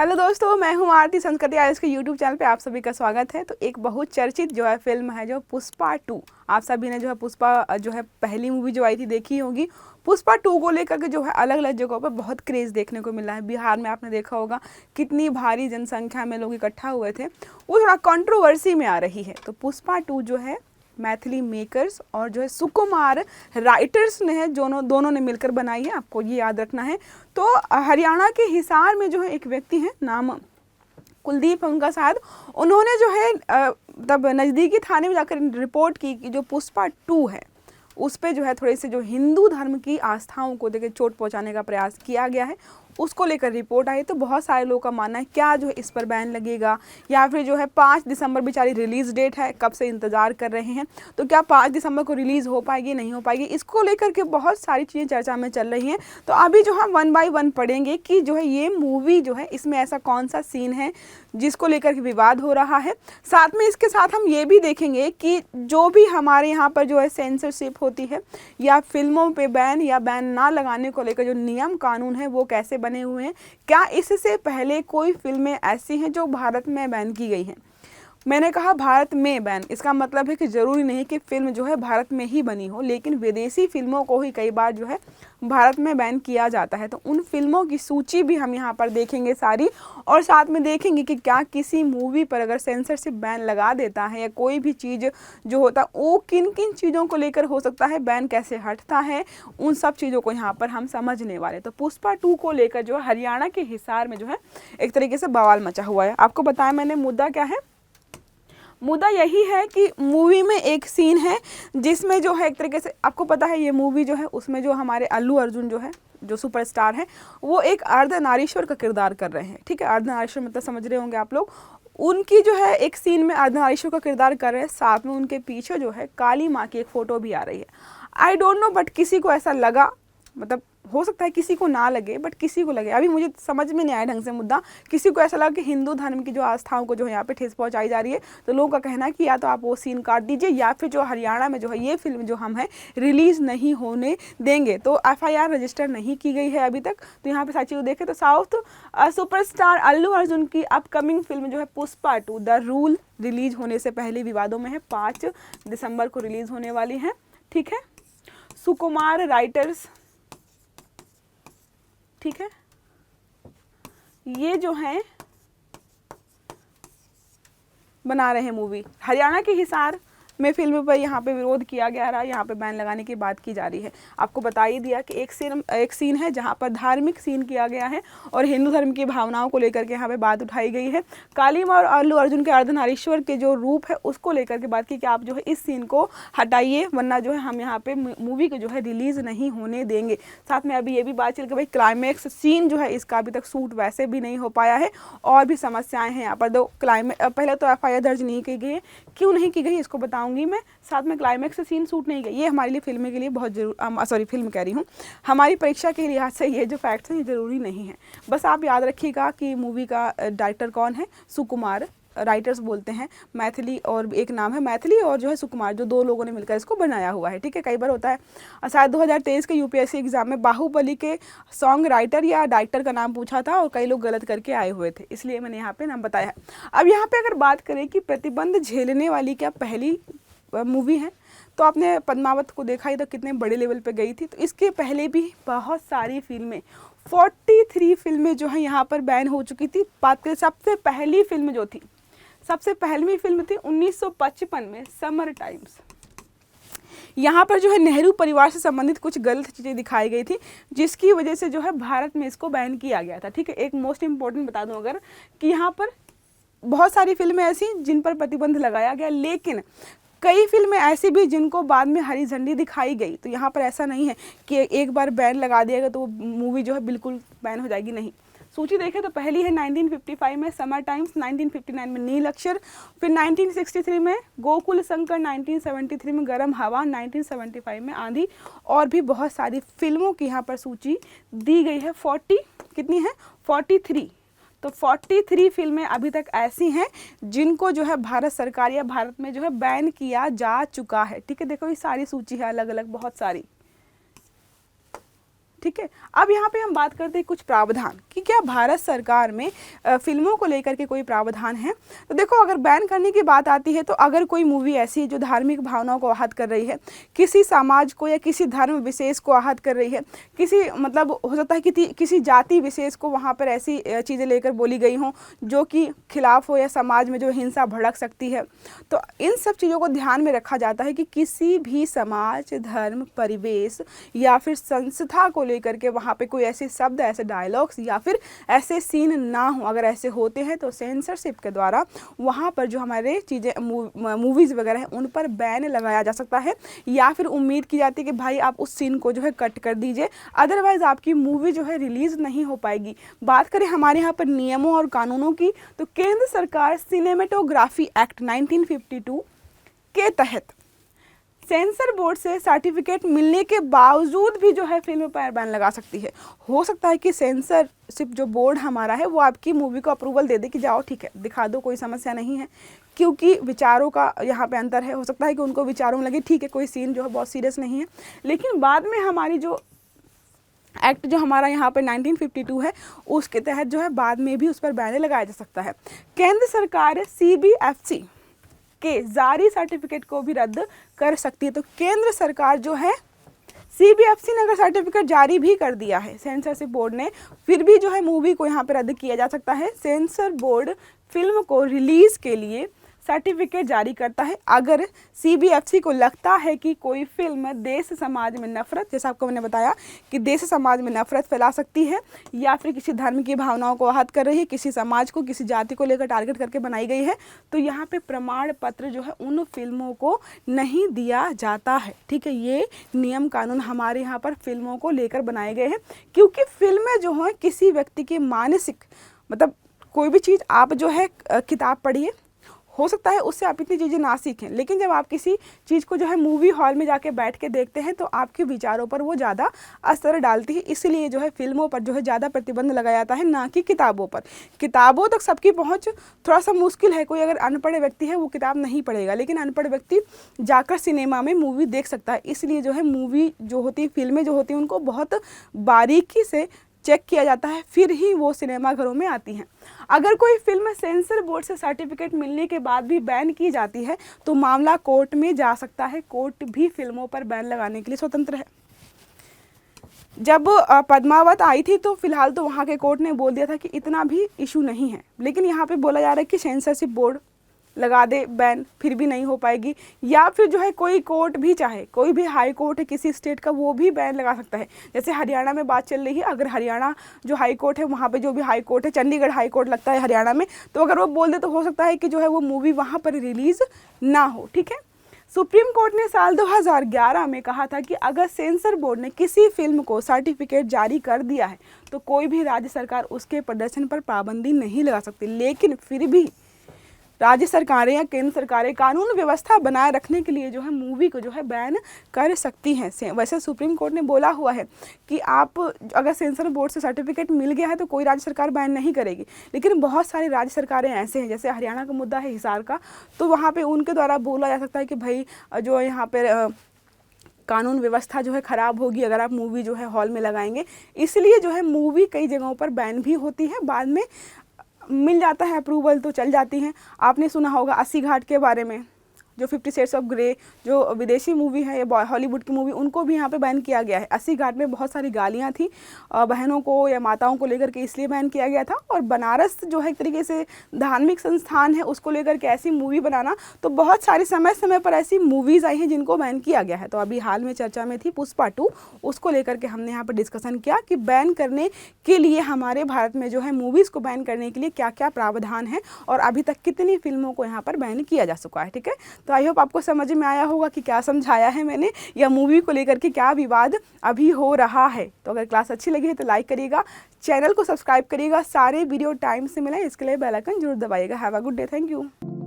Hello दोस्तों, मैं हूं आरती संस्कृति। आज के यूट्यूब चैनल पे आप सभी का स्वागत है। तो एक बहुत चर्चित जो है फिल्म है जो पुष्पा 2। आप सभी ने जो है पुष्पा जो है पहली मूवी जो आई थी देखी होगी। पुष्पा 2 को लेकर के जो है अलग अलग जगहों पर बहुत क्रेज़ देखने को मिला है। बिहार में आपने देखा होगा कितनी भारी जनसंख्या में लोग इकट्ठा हुए थे, वो थोड़ा कंट्रोवर्सी में आ रही है। तो पुष्पा 2 जो है मैथिली मेकर्स और जो है सुकुमार राइटर्स ने है दोनों ने मिलकर बनाई है, आपको ये याद रखना है। तो हरियाणा के हिसार में जो है एक व्यक्ति है, नाम कुलदीप उनका शायद, उन्होंने जो है तब नज़दीकी थाने में जाकर रिपोर्ट की कि जो पुष्पा 2 है उस पर जो है थोड़े से जो हिंदू धर्म की आस्थाओं को देकर चोट पहुंचाने का प्रयास किया गया है, उसको लेकर रिपोर्ट आई। तो बहुत सारे लोगों का मानना है क्या जो है इस पर बैन लगेगा, या फिर जो है 5 दिसंबर बेचारी रिलीज़ डेट है, कब से इंतज़ार कर रहे हैं, तो क्या 5 दिसंबर को रिलीज़ हो पाएगी नहीं हो पाएगी, इसको लेकर के बहुत सारी चीज़ें चर्चा में चल रही हैं। तो अभी जो हम 1 बाय 1 पढ़ेंगे कि जो है ये मूवी जो है इसमें ऐसा कौन सा सीन है जिसको लेकर के विवाद हो रहा है। साथ में इसके साथ हम ये भी देखेंगे कि जो भी हमारे यहाँ पर जो है सेंसरशिप होती है या फिल्मों पे बैन या बैन ना लगाने को लेकर जो नियम कानून है वो कैसे बने हुए हैं, क्या इससे पहले कोई फिल्में ऐसी हैं जो भारत में बैन की गई हैं। मैंने कहा भारत में बैन, इसका मतलब है कि ज़रूरी नहीं कि फ़िल्म जो है भारत में ही बनी हो, लेकिन विदेशी फ़िल्मों को ही कई बार जो है भारत में बैन किया जाता है। तो उन फिल्मों की सूची भी हम यहाँ पर देखेंगे सारी, और साथ में देखेंगे कि क्या किसी मूवी पर अगर सेंसरशिप बैन लगा देता है या कोई भी चीज़ जो होता है वो किन किन चीज़ों को लेकर हो सकता है, बैन कैसे हटता है, उन सब चीज़ों को यहाँ पर हम समझने वाले। तो पुष्पा 2 को लेकर जो हरियाणा के हिसार में जो है एक तरीके से बवाल मचा हुआ है। आपको बताया मैंने मुद्दा क्या है। मुद्दा यही है कि मूवी में एक सीन है जिसमें जो है एक तरीके से आपको पता है ये मूवी जो है उसमें जो हमारे अल्लू अर्जुन जो है जो सुपरस्टार हैं वो एक अर्धनारीश्वर का किरदार कर रहे हैं। ठीक है, अर्धनारीश्वर मतलब समझ रहे होंगे आप लोग। उनकी जो है एक सीन में अर्धनारीश्वर का किरदार कर रहे हैं, साथ में उनके पीछे जो है काली माँ की एक फ़ोटो भी आ रही है। आई डोंट नो, बट किसी को ऐसा लगा, मतलब हो सकता है किसी को ना लगे बट किसी को लगे। अभी मुझे समझ में नहीं आया ढंग से मुद्दा। किसी को ऐसा लगा कि हिंदू धर्म की जो आस्थाओं को जो है यहाँ पे ठेस पहुँचाई जा रही है, तो लोगों का कहना है कि या तो आप वो सीन काट दीजिए या फिर जो हरियाणा में जो है ये फिल्म जो हम है रिलीज़ नहीं होने देंगे। तो FIR रजिस्टर नहीं की गई है अभी तक। तो यहाँ पर साची को देखें तो साउथ सुपरस्टार अल्लू अर्जुन की अपकमिंग फिल्म जो है पुष्पा 2 द रूल रिलीज होने से पहले विवादों में है। 5 दिसंबर को रिलीज़ होने वाली है। ठीक है, सुकुमार राइटर्स, ठीक है, ये जो है बना रहे हैं मूवी। हरियाणा के हिसार में फिल्म पर यहाँ पे विरोध किया गया रहा, यहाँ पे बैन लगाने की बात की जा रही है। आपको बता ही दिया कि एक सीन है जहाँ पर धार्मिक सीन किया गया है और हिंदू धर्म की भावनाओं को लेकर के यहाँ पे बात उठाई गई है। काली माँ और अल्लू अर्जुन के अर्धनारीश्वर के जो रूप है उसको लेकर के बात की कि आप जो है इस सीन को हटाइए, वरना जो है हम यहाँ पे मूवी को जो है रिलीज़ नहीं होने देंगे। साथ में अभी ये भी बात चल कि भाई क्लाइमैक्स सीन जो है इसका अभी तक शूट वैसे भी नहीं हो पाया है और भी समस्याएँ हैं यहाँ पर। दो पहले तो FIR दर्ज नहीं की गई है, क्यों नहीं की गई इसको बताऊंगी मैं। साथ में क्लाइमैक्स से सीन शूट नहीं गई, ये हमारे लिए फिल्म के लिए बहुत फिल्म कह रही हूँ, हमारी परीक्षा के लिहाज से ये जो फैक्ट्स हैं ये ज़रूरी नहीं है। बस आप याद रखिएगा कि मूवी का डायरेक्टर कौन है, सुकुमार राइटर्स बोलते हैं मैथिली, और एक नाम है मैथिली और जो है सुकुमार, जो 2 लोगों ने मिलकर इसको बनाया हुआ है। ठीक है, कई बार होता है शायद 2023 के UPSC एग्जाम में बाहुबली के सॉन्ग राइटर या डायरेक्टर का नाम पूछा था और कई लोग गलत करके आए हुए थे, इसलिए मैंने यहाँ पे नाम बताया है। अब यहाँ पे अगर बात करें कि प्रतिबंध झेलने वाली क्या पहली मूवी है, तो आपने पद्मावत को देखा ही तो कितने बड़े लेवल पे गई थी। तो इसके पहले भी बहुत सारी फिल्में 43 फिल्में जो है यहाँ पर बैन हो चुकी थी। बात करें सबसे पहली फिल्म जो थी, सबसे पहली फिल्म थी 1955 में समर टाइम्स। यहाँ पर जो है नेहरू परिवार से संबंधित कुछ गलत चीज़ें दिखाई गई थी जिसकी वजह से जो है भारत में इसको बैन किया गया था। ठीक है, एक मोस्ट इम्पोर्टेंट बता दूँ अगर कि यहाँ पर बहुत सारी फिल्में ऐसी जिन पर प्रतिबंध लगाया गया, लेकिन कई फिल्में ऐसी भी जिनको बाद में हरी झंडी दिखाई गई। तो यहाँ पर ऐसा नहीं है कि एक बार बैन लगा दिया गया तो वो मूवी जो है बिल्कुल बैन हो जाएगी, नहीं। सूची देखें तो पहली है 1955 में समर टाइम्स, 1959 में नील अक्षर, फिर 1963 में गोकुल शंकर, 1973 में गरम हवा, 1975 में आंधी, और भी बहुत सारी फिल्मों की यहाँ पर सूची दी गई है। 43। तो 43 फिल्में अभी तक ऐसी हैं जिनको जो है भारत सरकार या भारत में जो है बैन किया जा चुका है। ठीक है, देखो ये सारी सूची है अलग अलग बहुत सारी। ठीक है। अब यहाँ पे हम बात करते हैं कुछ प्रावधान कि क्या भारत सरकार में फिल्मों को लेकर के कोई प्रावधान है। तो देखो, अगर बैन करने की बात आती है तो अगर कोई मूवी ऐसी है जो धार्मिक भावनाओं को आहत कर रही है, किसी समाज को या किसी धर्म विशेष को आहत कर रही है, किसी मतलब हो सकता है कि किसी जाति विशेष को वहाँ पर ऐसी चीज़ें लेकर बोली गई हों जो कि खिलाफ हो या समाज में जो हिंसा भड़क सकती है, तो इन सब चीज़ों को ध्यान में रखा जाता है कि किसी भी समाज, धर्म, परिवेश या फिर संस्था को लेकर के वहाँ पे कोई ऐसे शब्द, ऐसे डायलॉग्स या फिर ऐसे सीन ना हो। अगर ऐसे होते हैं तो सेंसरशिप के द्वारा वहाँ पर जो हमारे चीज़ें मूवीज़ वगैरह हैं उन पर बैन लगाया जा सकता है, या फिर उम्मीद की जाती है कि भाई आप उस सीन को जो है कट कर दीजिए, अदरवाइज़ आपकी मूवी जो है रिलीज़ नहीं हो पाएगी। बात करें हमारे यहाँ पर नियमों और कानूनों की, तो केंद्र सरकार सिनेमेटोग्राफी एक्ट 1952 के तहत सेंसर बोर्ड से सर्टिफिकेट मिलने के बावजूद भी जो है फिल्म पर बैन लगा सकती है। हो सकता है कि सेंसरशिप जो बोर्ड हमारा है वो आपकी मूवी को अप्रूवल दे दे कि जाओ ठीक है दिखा दो, कोई समस्या नहीं है, क्योंकि विचारों का यहाँ पे अंतर है। हो सकता है कि उनको विचारों में लगे ठीक है कोई सीन जो है बहुत सीरियस नहीं है, लेकिन बाद में हमारी जो एक्ट जो हमारा यहाँ पे 1952 है उसके तहत जो है बाद में भी उस पर बैन लगाया जा सकता है। केंद्र सरकार CBFC के जारी सर्टिफिकेट को भी रद्द कर सकती है। तो केंद्र सरकार जो है CBFC ने अगर सर्टिफिकेट जारी भी कर दिया है सेंसरशिप बोर्ड ने, फिर भी जो है मूवी को यहाँ पे रद्द किया जा सकता है। सेंसर बोर्ड फिल्म को रिलीज़ के लिए सर्टिफिकेट जारी करता है अगर CBFC को लगता है कि कोई फिल्म देश समाज में नफरत, जैसा आपको मैंने बताया कि देश समाज में नफरत फैला सकती है या फिर किसी धर्म की भावनाओं को आहत कर रही है, किसी समाज को, किसी जाति को लेकर टारगेट करके बनाई गई है, तो यहाँ पे प्रमाण पत्र जो है उन फिल्मों को नहीं दिया जाता है। ठीक है, ये नियम कानून हमारे यहाँ पर फिल्मों को लेकर बनाए गए हैं, क्योंकि फिल्में जो हैं किसी व्यक्ति के मानसिक, मतलब कोई भी चीज़ आप जो है किताब पढ़िए, हो सकता है उससे आप इतनी चीज़ें ना सीखें, लेकिन जब आप किसी चीज़ को जो है मूवी हॉल में जाके बैठ के देखते हैं तो आपके विचारों पर वो ज़्यादा असर डालती है। इसलिए जो है फिल्मों पर जो है ज़्यादा प्रतिबंध लगाया जाता है, ना कि किताबों पर। किताबों तक सबकी पहुंच थोड़ा सा मुश्किल है, कोई अगर अनपढ़ व्यक्ति है वो किताब नहीं पढ़ेगा, लेकिन अनपढ़ व्यक्ति जाकर सिनेमा में मूवी देख सकता है। इसलिए जो है मूवी जो होती है, फिल्में जो होती हैं, उनको बहुत बारीकी से चेक किया जाता है, फिर ही वो सिनेमा घरों में आती हैं। अगर कोई फिल्म सेंसर बोर्ड से सर्टिफिकेट मिलने के बाद भी बैन की जाती है तो मामला कोर्ट में जा सकता है। कोर्ट भी फिल्मों पर बैन लगाने के लिए स्वतंत्र है। जब पद्मावत आई थी तो फिलहाल तो वहाँ के कोर्ट ने बोल दिया था कि इतना भी इशू नहीं है, लेकिन यहाँ पे बोला जा रहा है कि सेंसरशिप बोर्ड लगा दे बैन, फिर भी नहीं हो पाएगी, या फिर जो है कोई कोर्ट भी चाहे, कोई भी हाई कोर्ट है किसी स्टेट का, वो भी बैन लगा सकता है। जैसे हरियाणा में बात चल रही है, अगर हरियाणा जो हाई कोर्ट है, वहाँ पे जो भी हाई कोर्ट है, चंडीगढ़ हाई कोर्ट लगता है हरियाणा में, तो अगर वो बोल दे तो हो सकता है कि जो है वो मूवी वहाँ पर रिलीज़ ना हो। ठीक है, सुप्रीम कोर्ट ने साल 2011 में कहा था कि अगर सेंसर बोर्ड ने किसी फिल्म को सर्टिफिकेट जारी कर दिया है तो कोई भी राज्य सरकार उसके प्रदर्शन पर पाबंदी नहीं लगा सकती, लेकिन फिर भी राज्य सरकारें या केंद्र सरकारें कानून व्यवस्था बनाए रखने के लिए जो है मूवी को जो है बैन कर सकती हैं। वैसे सुप्रीम कोर्ट ने बोला हुआ है कि आप अगर सेंसर बोर्ड से सर्टिफिकेट मिल गया है तो कोई राज्य सरकार बैन नहीं करेगी, लेकिन बहुत सारी राज्य सरकारें ऐसे हैं, जैसे हरियाणा का मुद्दा है हिसार का, तो वहाँ पे उनके द्वारा बोला जा सकता है कि भाई जो यहाँ पर कानून व्यवस्था जो है ख़राब होगी अगर आप मूवी जो है हॉल में लगाएंगे। इसलिए जो है मूवी कई जगहों पर बैन भी होती है, बाद में मिल जाता है अप्रूवल तो चल जाती हैं। आपने सुना होगा 80 घाट के बारे में, जो 50 शेड्स ऑफ ग्रे जो विदेशी मूवी है या हॉलीवुड की मूवी, उनको भी यहाँ पे बैन किया गया है। 80 घाट में बहुत सारी गालियाँ थी बहनों को या माताओं को लेकर के, इसलिए बैन किया गया था। और बनारस जो है एक तरीके से धार्मिक संस्थान है, उसको लेकर के ऐसी मूवी बनाना, तो बहुत सारी समय समय पर ऐसी मूवीज़ आई हैं जिनको बैन किया गया है। तो अभी हाल में चर्चा में थी पुष्पा 2, उसको लेकर के हमने यहाँ पर डिस्कशन किया कि बैन करने के लिए हमारे भारत में जो है मूवीज़ को बैन करने के लिए क्या क्या प्रावधान है और अभी तक कितनी फिल्मों को यहाँ पर बैन किया जा चुका है। ठीक है, तो आई होप आपको समझ में आया होगा कि क्या समझाया है मैंने, या मूवी को लेकर के क्या विवाद अभी हो रहा है। तो अगर क्लास अच्छी लगी है तो लाइक करिएगा, चैनल को सब्सक्राइब करिएगा, सारे वीडियो टाइम से मिलें इसके लिए बेल आइकन जरूर दबाइएगा। Have a good day, thank you.